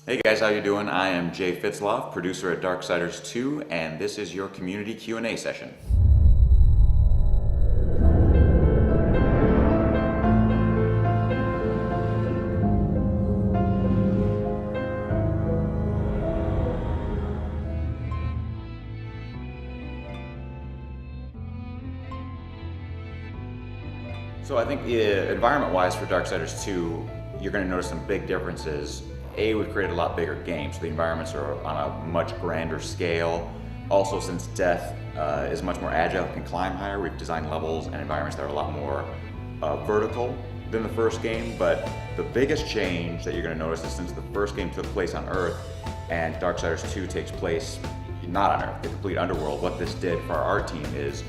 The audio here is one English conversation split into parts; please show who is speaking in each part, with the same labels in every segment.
Speaker 1: Hey guys, how you doing? I am Jay Fitzloff, producer at Darksiders 2, and this is your community Q&A session. So I think environment-wise for Darksiders 2, you're going to notice some big differences. We've created a lot bigger game, so the environments are on a much grander scale. Also, since Death is much more agile, can climb higher, we've designed levels and environments that are a lot more vertical than the first game. But the biggest change that you're going to notice is since the first game took place on Earth and Darksiders 2 takes place not on Earth, the complete underworld, what this did for our team is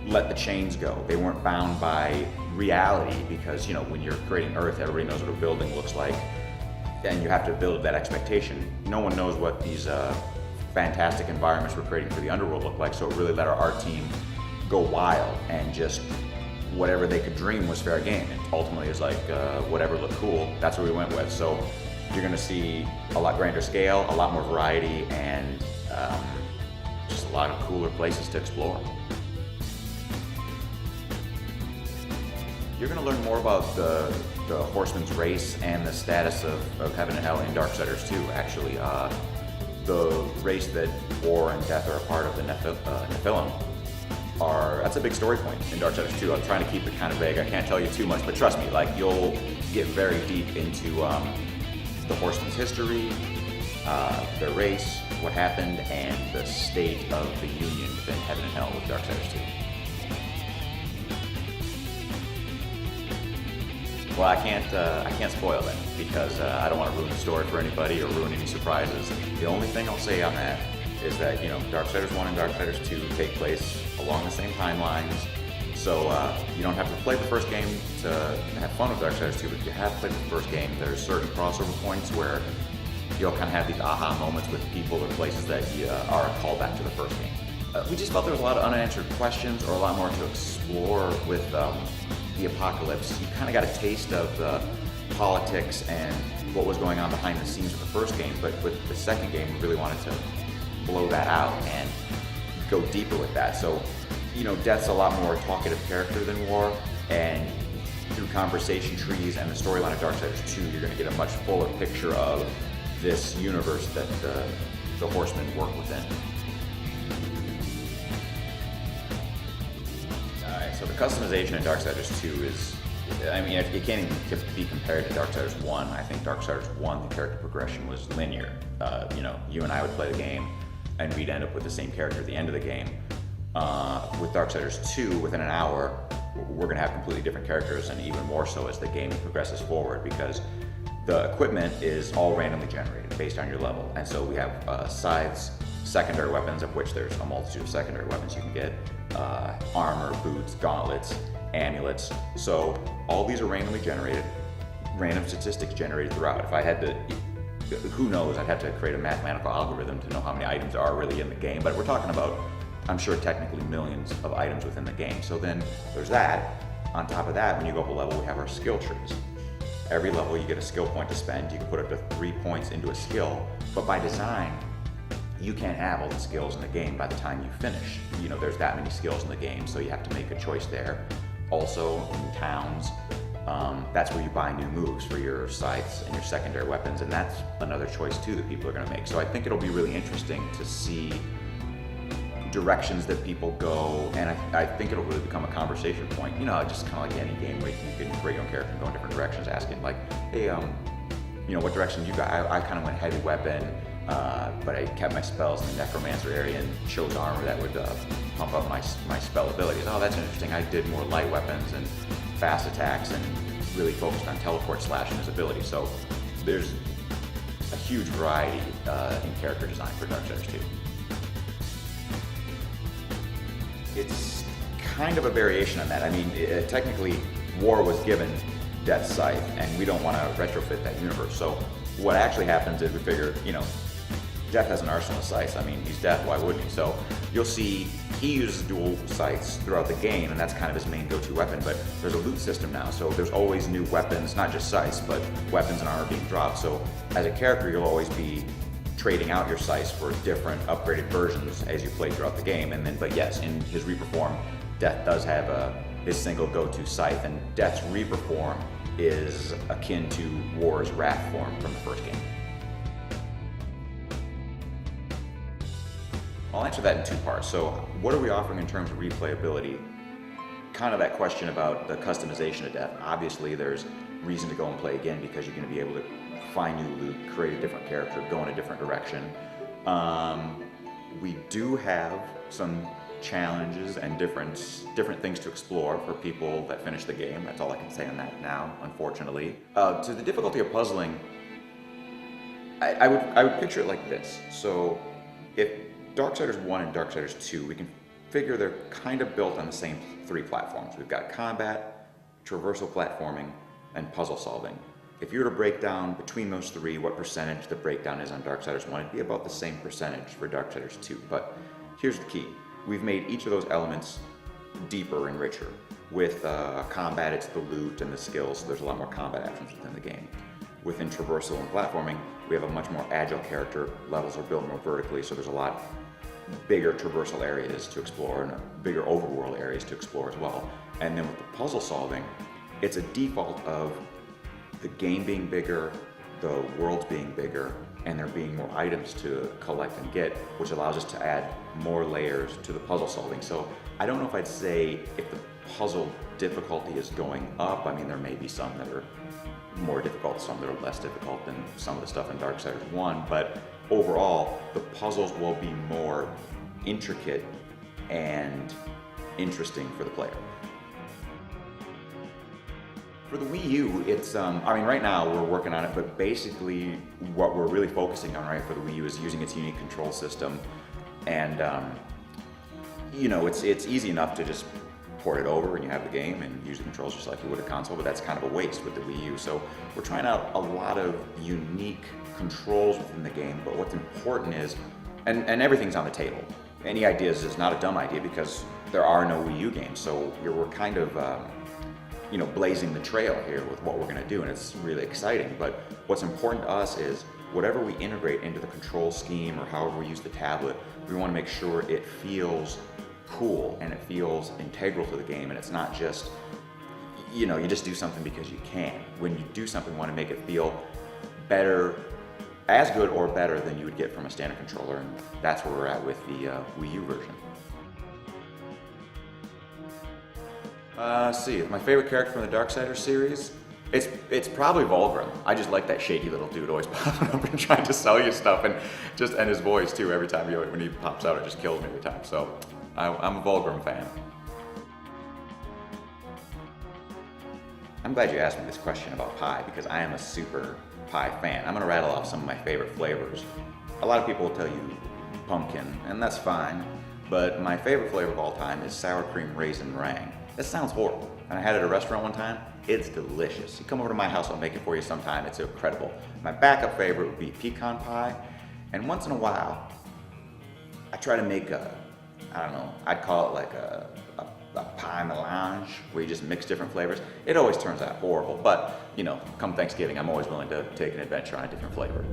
Speaker 1: let the chains go. They weren't bound by reality because, you know, when you're creating Earth, everybody knows what a building looks like, and you have to build that expectation. No one knows what these fantastic environments we're creating for the underworld look like, so it really let our art team go wild, and just whatever they could dream was fair game. And ultimately is like whatever looked cool, that's what we went with. So you're gonna see a lot grander scale, a lot more variety, and just a lot of cooler places to explore. You're going to learn more about the Horsemen's race and the status of Heaven and Hell in Darksiders 2, actually. The race that War and Death are a part of, the Nephilim, that's a big story point in Darksiders 2. I'm trying to keep it kind of vague. I can't tell you too much, but trust me, like, you'll get very deep into the Horsemen's history, their race, what happened, and the state of the union within Heaven and Hell with Darksiders 2. Well, I can't spoil that because I don't want to ruin the story for anybody or ruin any surprises. The only thing I'll say on that is that, you know, Darksiders 1 and Darksiders 2 take place along the same timelines, so you don't have to play the first game to have fun with Darksiders 2, but if you have played the first game, there's certain crossover points where you'll kind of have these aha moments with people or places that are a callback to the first game. We just felt there was a lot of unanswered questions or a lot more to explore with the apocalypse. You kind of got a taste of the politics and what was going on behind the scenes with the first game, but with the second game, we really wanted to blow that out and go deeper with that. So, you know, Death's a lot more talkative character than War, and through conversation trees and the storyline of Darksiders 2, you're going to get a much fuller picture of this universe that the Horsemen work within. So the customization in Darksiders 2 is, I mean, it can't even be compared to Darksiders 1. I think Darksiders 1, the character progression was linear. You know, you and I would play the game, and we'd end up with the same character at the end of the game. With Darksiders 2, within an hour, we're going to have completely different characters, and even more so as the game progresses forward, because the equipment is all randomly generated based on your level. And so we have scythes, secondary weapons, of which there's a multitude of secondary weapons you can get, armor, boots, gauntlets, amulets. So all these are randomly generated, random statistics generated throughout. If I had to, who knows, I'd have to create a mathematical algorithm to know how many items are really in the game, but we're talking about, I'm sure, technically millions of items within the game. So then there's that. On top of that, when you go up a level, we have our skill trees. Every level you get a skill point to spend. You can put up to 3 points into a skill, but by design, you can't have all the skills in the game by the time you finish. You know, there's that many skills in the game, so you have to make a choice there. Also, in towns, that's where you buy new moves for your scythes and your secondary weapons, and that's another choice too that people are going to make. So I think it'll be really interesting to see directions that people go, and I think it'll really become a conversation point. You know, just kind of like any game where you can create your own character and go in different directions, asking like, hey, you know, what direction you got? I kind of went heavy weapon, but I kept my spells in the necromancer area and chose armor that would pump up my spell abilities. Oh, that's interesting. I did more light weapons and fast attacks and really focused on teleport slash and his ability. So there's a huge variety in character design for Darksiders 2. It's kind of a variation on that. I mean, technically, War was given Death's Scythe, and we don't want to retrofit that universe. So what actually happens is we figure, you know, Death has an arsenal of sights. I mean, he's Death, why wouldn't he? So you'll see he uses dual sights throughout the game, and that's kind of his main go-to weapon, but there's a loot system now, so there's always new weapons, not just sights, but weapons and armor being dropped. So as a character, you'll always be trading out your sights for different upgraded versions as you play throughout the game. And then, but yes, in his Reaper form, Death does have his single go-to scythe, and Death's Reaper form is akin to War's Wrath form from the first game. I'll answer that in two parts. So what are we offering in terms of replayability? Kind of that question about the customization of Death. Obviously there's reason to go and play again because you're going to be able to find new loot, create a different character, go in a different direction. We do have some challenges and different things to explore for people that finish the game. That's all I can say on that now, unfortunately. To the difficulty of puzzling, I would picture it like this. So if Darksiders 1 and Darksiders 2, we can figure they're kind of built on the same three platforms. We've got combat, traversal platforming, and puzzle solving. If you were to break down between those three what percentage the breakdown is on Darksiders 1, it'd be about the same percentage for Darksiders 2. But here's the key. We've made each of those elements deeper and richer. With combat, it's the loot and the skills, so there's a lot more combat actions within the game. Within traversal and platforming, we have a much more agile character. Levels are built more vertically, so there's a lot bigger traversal areas to explore and bigger overworld areas to explore as well. And then with the puzzle solving, it's a default of the game being bigger, the worlds being bigger, and there being more items to collect and get, which allows us to add more layers to the puzzle solving. So I don't know if I'd say if the puzzle difficulty is going up. I mean, there may be some that are more difficult, some that are less difficult than some of the stuff in Darksiders 1, but overall, the puzzles will be more intricate and interesting for the player. For the Wii U, it's, I mean, right now we're working on it, but basically what we're really focusing on, right, for the Wii U is using its unique control system. And, you know, it's easy enough to just port it over and you have the game and use the controls just like you would a console, but that's kind of a waste with the Wii U. So we're trying out a lot of unique controls within the game, but what's important is, and everything's on the table. Any ideas is not a dumb idea because there are no Wii U games, so we're kind of, you know, blazing the trail here with what we're going to do, and it's really exciting. But what's important to us is whatever we integrate into the control scheme or however we use the tablet, we want to make sure it feels cool and it feels integral to the game, and it's not just, you know, you just do something because you can. When you do something, you want to make it feel better, as good or better than you would get from a standard controller, and that's where we're at with the Wii U version. Let's see, my favorite character from the Darksiders series, it's probably Volgrim. I just like that shady little dude always popping up and trying to sell you stuff, and his voice too. Every time when he pops out, it just kills me every time. So I'm a Volgrim fan. I'm glad you asked me this question about pie because I am a super pie fan. I'm gonna rattle off some of my favorite flavors. A lot of people will tell you pumpkin, and that's fine, but my favorite flavor of all time is sour cream raisin meringue. That sounds horrible, and I had it at a restaurant one time. It's delicious. You come over to my house, I'll make it for you sometime. It's incredible. My backup favorite would be pecan pie, and once in a while, I try to make I don't know, I'd call it like a pie melange, where you just mix different flavors. It always turns out horrible, but you know, come Thanksgiving, I'm always willing to take an adventure on a different flavor.